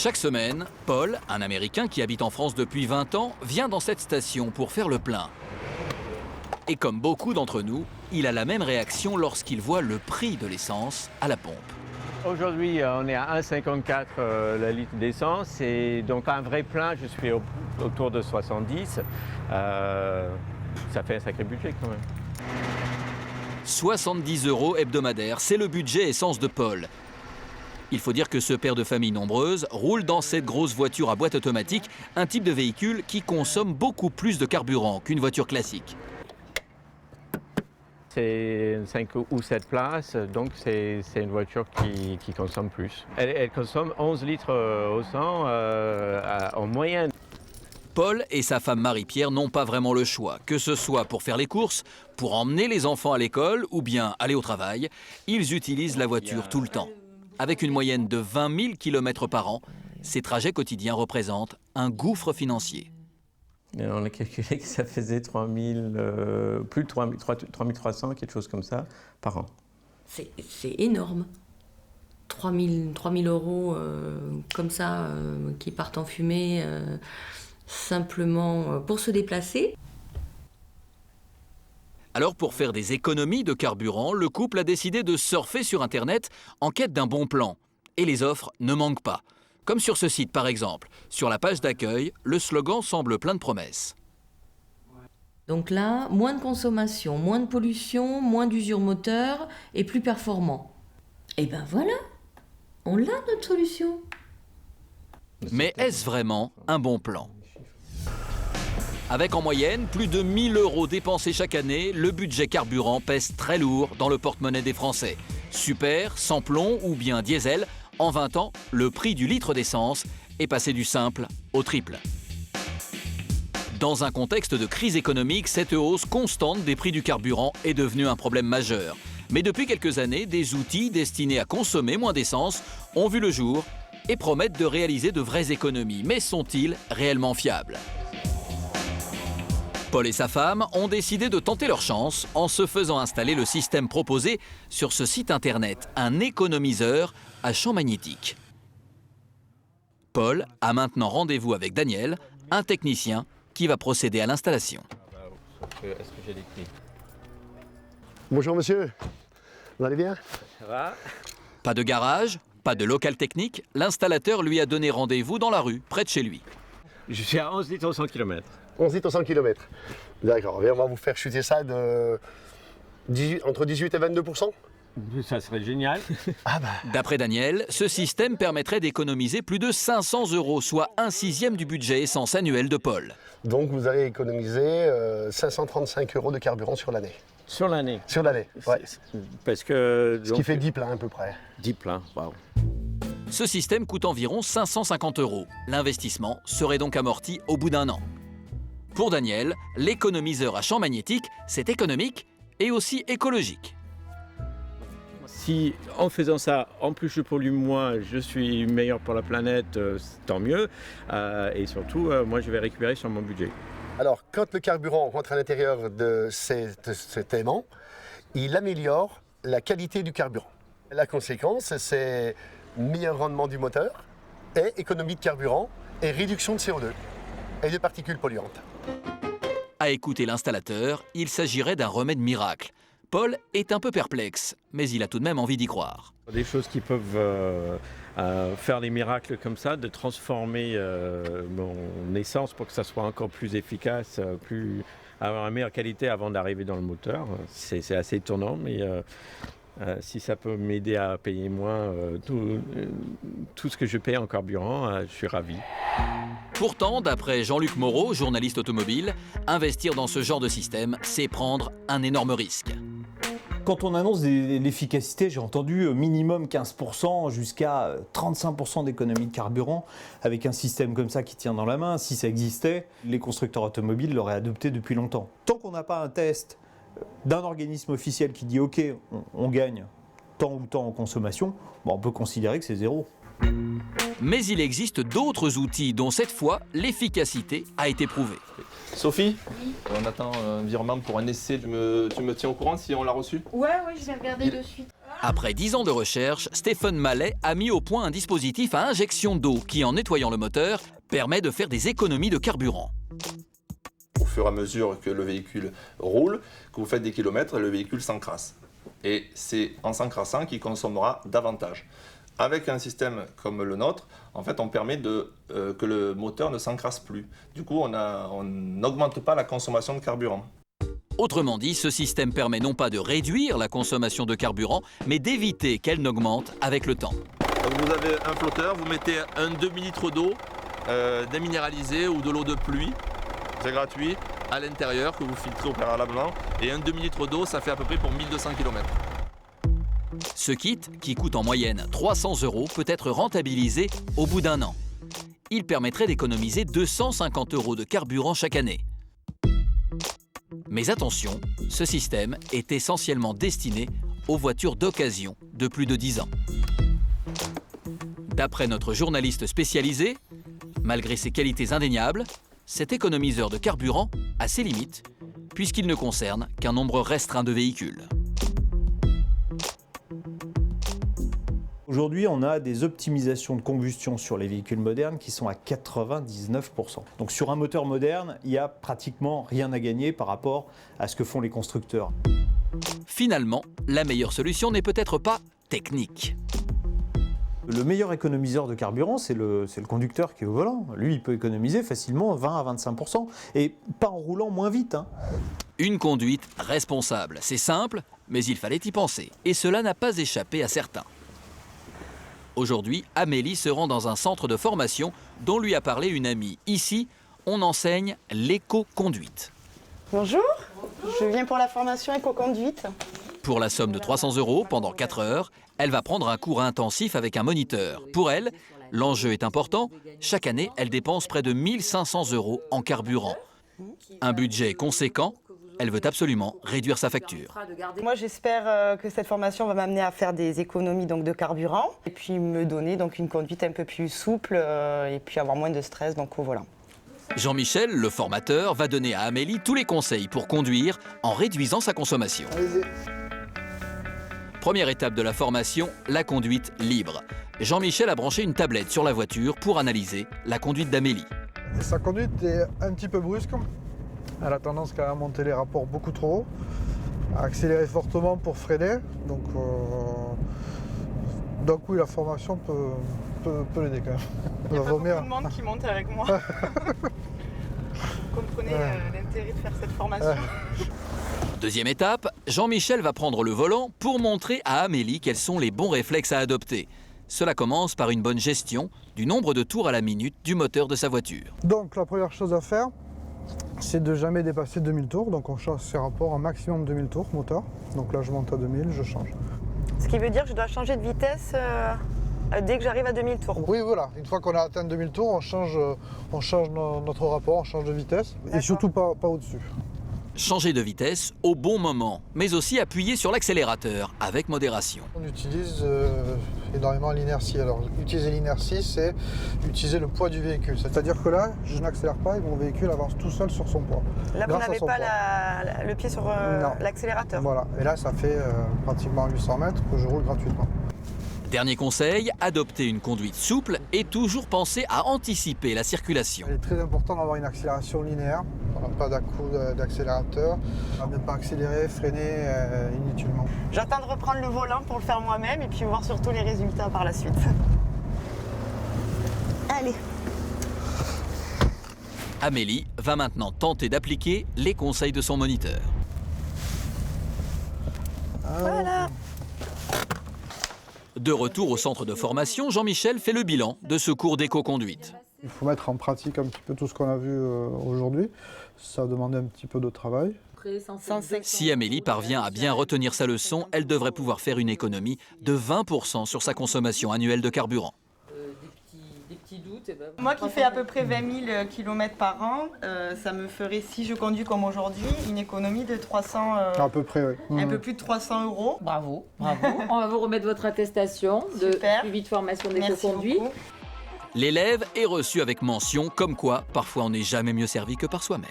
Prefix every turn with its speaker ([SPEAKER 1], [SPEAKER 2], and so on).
[SPEAKER 1] Chaque semaine, Paul, un Américain qui habite en France depuis 20 ans, vient dans cette station pour faire le plein. Et comme beaucoup d'entre nous, il a la même réaction lorsqu'il voit le prix de l'essence à la pompe.
[SPEAKER 2] Aujourd'hui, on est à 1,54 le litre d'essence et donc un vrai plein, je suis autour de 70. Ça fait un sacré budget quand même.
[SPEAKER 1] 70 € hebdomadaires, c'est le budget essence de Paul. Il faut dire que ce père de famille nombreuse roule dans cette grosse voiture à boîte automatique, un type de véhicule qui consomme beaucoup plus de carburant qu'une voiture classique.
[SPEAKER 2] C'est 5 ou 7 places, donc c'est une voiture qui consomme plus. Elle consomme 11 litres au 100 en moyenne.
[SPEAKER 1] Paul et sa femme Marie-Pierre n'ont pas vraiment le choix, que ce soit pour faire les courses, pour emmener les enfants à l'école ou bien aller au travail. Ils utilisent la voiture tout le temps. Avec une moyenne de 20 000 km par an, ces trajets quotidiens représentent un gouffre financier.
[SPEAKER 2] On a calculé que ça faisait plus de 3 300, quelque chose comme ça, par an.
[SPEAKER 3] C'est énorme. 3 000 € comme ça, qui partent en fumée, simplement pour se déplacer.
[SPEAKER 1] Alors pour faire des économies de carburant, le couple a décidé de surfer sur Internet en quête d'un bon plan. Et les offres ne manquent pas. Comme sur ce site par exemple. Sur la page d'accueil, le slogan semble plein de promesses.
[SPEAKER 3] Donc là, moins de consommation, moins de pollution, moins d'usure moteur et plus performant. Et ben voilà, on a notre solution.
[SPEAKER 1] Mais est-ce vraiment un bon plan ? Avec en moyenne plus de 1 000 € dépensés chaque année, le budget carburant pèse très lourd dans le porte-monnaie des Français. Super, sans plomb ou bien diesel, en 20 ans, le prix du litre d'essence est passé du simple au triple. Dans un contexte de crise économique, cette hausse constante des prix du carburant est devenue un problème majeur. Mais depuis quelques années, des outils destinés à consommer moins d'essence ont vu le jour et promettent de réaliser de vraies économies. Mais sont-ils réellement fiables ? Paul et sa femme ont décidé de tenter leur chance en se faisant installer le système proposé sur ce site internet, un économiseur à champ magnétique. Paul a maintenant rendez-vous avec Daniel, un technicien qui va procéder à l'installation.
[SPEAKER 2] Est-ce que j'ai les clés ?
[SPEAKER 4] Bonjour monsieur, vous allez bien?
[SPEAKER 2] Ça va ?
[SPEAKER 1] Pas de garage, pas de local technique, l'installateur lui a donné rendez-vous dans la rue, près de chez lui.
[SPEAKER 2] Je suis à 11 litres au 100 km.
[SPEAKER 4] 11 litres au 100 km. D'accord, on va vous faire chuter ça entre 18 et 22%.
[SPEAKER 2] Ça serait génial.
[SPEAKER 4] Ah bah.
[SPEAKER 1] D'après Daniel, ce système permettrait d'économiser plus de 500 €, soit 1/6 du budget essence annuel de Paul.
[SPEAKER 4] Donc vous allez économiser 535 € de carburant sur l'année.
[SPEAKER 2] Sur l'année.
[SPEAKER 4] Sur l'année, ouais.
[SPEAKER 2] Parce que...
[SPEAKER 4] Ce qui fait 10 pleins à peu près.
[SPEAKER 2] 10 pleins, waouh.
[SPEAKER 1] Ce système coûte environ 550 €. L'investissement serait donc amorti au bout d'un an. Pour Daniel, l'économiseur à champ magnétique, c'est économique et aussi écologique.
[SPEAKER 2] Si en faisant ça, en plus je pollue moins, je suis meilleur pour la planète, tant mieux. Et surtout, moi je vais récupérer sur mon budget.
[SPEAKER 4] Alors, quand le carburant rentre à l'intérieur de cet aimant, il améliore la qualité du carburant. La conséquence, c'est meilleur rendement du moteur et économie de carburant et réduction de CO2 et de particules polluantes.
[SPEAKER 1] À écouter l'installateur, il s'agirait d'un remède miracle. Paul est un peu perplexe, mais il a tout de même envie d'y croire.
[SPEAKER 2] Des choses qui peuvent faire des miracles comme ça, de transformer mon essence pour que ça soit encore plus efficace, avoir une meilleure qualité avant d'arriver dans le moteur. C'est assez étonnant, mais si ça peut m'aider à payer moins tout ce que je paye en carburant, je suis ravi.
[SPEAKER 1] Pourtant, d'après Jean-Luc Moreau, journaliste automobile, investir dans ce genre de système, c'est prendre un énorme risque.
[SPEAKER 5] Quand on annonce l'efficacité, j'ai entendu minimum 15% jusqu'à 35% d'économie de carburant. Avec un système comme ça qui tient dans la main, si ça existait, les constructeurs automobiles l'auraient adopté depuis longtemps. Tant qu'on n'a pas un test d'un organisme officiel qui dit « OK, on gagne tant ou tant en consommation », on peut considérer que c'est zéro.
[SPEAKER 1] Mais il existe d'autres outils dont cette fois, l'efficacité a été prouvée.
[SPEAKER 6] Sophie, on attend un virement pour un essai. Tu me tiens au courant si on l'a reçu?
[SPEAKER 7] Ouais, je vais regarder de suite.
[SPEAKER 1] Après 10 ans de recherche, Stéphane Mallet a mis au point un dispositif à injection d'eau qui, en nettoyant le moteur, permet de faire des économies de carburant.
[SPEAKER 6] Au fur et à mesure que le véhicule roule, que vous faites des kilomètres, le véhicule s'encrasse. Et c'est en s'encrassant qu'il consommera davantage. Avec un système comme le nôtre, en fait, on permet que le moteur ne s'encrasse plus. Du coup, on n'augmente pas la consommation de carburant.
[SPEAKER 1] Autrement dit, ce système permet non pas de réduire la consommation de carburant, mais d'éviter qu'elle n'augmente avec le temps.
[SPEAKER 6] Donc vous avez un flotteur, vous mettez un demi-litre d'eau déminéralisée ou de l'eau de pluie, c'est gratuit, à l'intérieur que vous filtrez au préalablement. Et un demi-litre d'eau, ça fait à peu près pour 1200 km.
[SPEAKER 1] Ce kit, qui coûte en moyenne 300 €, peut être rentabilisé au bout d'un an. Il permettrait d'économiser 250 € de carburant chaque année. Mais attention, ce système est essentiellement destiné aux voitures d'occasion de plus de 10 ans. D'après notre journaliste spécialisé, malgré ses qualités indéniables, cet économiseur de carburant a ses limites, puisqu'il ne concerne qu'un nombre restreint de véhicules.
[SPEAKER 5] Aujourd'hui, on a des optimisations de combustion sur les véhicules modernes qui sont à 99%. Donc sur un moteur moderne, il n'y a pratiquement rien à gagner par rapport à ce que font les constructeurs.
[SPEAKER 1] Finalement, la meilleure solution n'est peut-être pas technique.
[SPEAKER 5] Le meilleur économiseur de carburant, c'est le conducteur qui est au volant. Lui, il peut économiser facilement 20 à 25%, et pas en roulant moins vite.
[SPEAKER 1] Une conduite responsable, c'est simple, mais il fallait y penser. Et cela n'a pas échappé à certains. Aujourd'hui, Amélie se rend dans un centre de formation dont lui a parlé une amie. Ici, on enseigne l'éco-conduite.
[SPEAKER 7] Bonjour, je viens pour la formation éco-conduite.
[SPEAKER 1] Pour la somme de 300 €, pendant 4 heures, elle va prendre un cours intensif avec un moniteur. Pour elle, l'enjeu est important. Chaque année, elle dépense près de 1500 € en carburant. Un budget conséquent. Elle veut absolument réduire sa facture.
[SPEAKER 7] Moi, j'espère que cette formation va m'amener à faire des économies donc, de carburant et puis me donner donc, une conduite un peu plus souple et puis avoir moins de stress donc, au volant.
[SPEAKER 1] Jean-Michel, le formateur, va donner à Amélie tous les conseils pour conduire en réduisant sa consommation. Première étape de la formation, la conduite libre. Jean-Michel a branché une tablette sur la voiture pour analyser la conduite d'Amélie.
[SPEAKER 8] Sa conduite est un petit peu brusque. Elle a tendance quand même à monter les rapports beaucoup trop haut, à accélérer fortement pour freiner. Donc oui, la formation peut l'aider quand même.
[SPEAKER 7] Il n'y a pas beaucoup de monde qui monte avec moi. Vous comprenez l'intérêt de faire cette formation.
[SPEAKER 1] Deuxième étape, Jean-Michel va prendre le volant pour montrer à Amélie quels sont les bons réflexes à adopter. Cela commence par une bonne gestion du nombre de tours à la minute du moteur de sa voiture.
[SPEAKER 8] Donc la première chose à faire, c'est de jamais dépasser 2000 tours. Donc on change ses rapports en maximum 2000 tours moteur. Donc là je monte à 2000, je change.
[SPEAKER 7] Ce qui veut dire que je dois changer de vitesse dès que j'arrive à 2000 tours.
[SPEAKER 8] Oui voilà, une fois qu'on a atteint 2000 tours, on change notre rapport, on change de vitesse. Et surtout pas au-dessus.
[SPEAKER 1] Changer de vitesse au bon moment, mais aussi appuyer sur l'accélérateur avec modération.
[SPEAKER 8] On utilise énormément l'inertie. Alors utiliser l'inertie, c'est utiliser le poids du véhicule. C'est-à-dire que là, je n'accélère pas et mon véhicule avance tout seul sur son poids.
[SPEAKER 7] Là, vous n'avez pas le pied sur l'accélérateur.
[SPEAKER 8] Voilà, et là ça fait pratiquement 800 mètres que je roule gratuitement.
[SPEAKER 1] Dernier conseil, adopter une conduite souple et toujours penser à anticiper la circulation.
[SPEAKER 8] Il est très important d'avoir une accélération linéaire, pas d'un-coup d'accélérateur, ne pas accélérer, freiner inutilement.
[SPEAKER 7] J'attends de reprendre le volant pour le faire moi-même et puis voir surtout les résultats par la suite. Allez.
[SPEAKER 1] Amélie va maintenant tenter d'appliquer les conseils de son moniteur.
[SPEAKER 7] Voilà.
[SPEAKER 1] De retour au centre de formation, Jean-Michel fait le bilan de ce cours d'éco-conduite.
[SPEAKER 8] Il faut mettre en pratique un petit peu tout ce qu'on a vu aujourd'hui. Ça demande un petit peu de travail.
[SPEAKER 1] Si Amélie parvient à bien retenir sa leçon, elle devrait pouvoir faire une économie de 20% sur sa consommation annuelle de carburant.
[SPEAKER 7] Moi qui fais à peu près 20 000 km par an, ça me ferait, si je conduis comme aujourd'hui, une économie de 300...
[SPEAKER 8] à peu près, oui.
[SPEAKER 7] Un peu plus de 300 €.
[SPEAKER 9] Bravo, bravo. On va vous remettre votre attestation de suivi de formation d'éco-conduite.
[SPEAKER 1] L'élève est reçu avec mention, comme quoi parfois on n'est jamais mieux servi que par soi-même.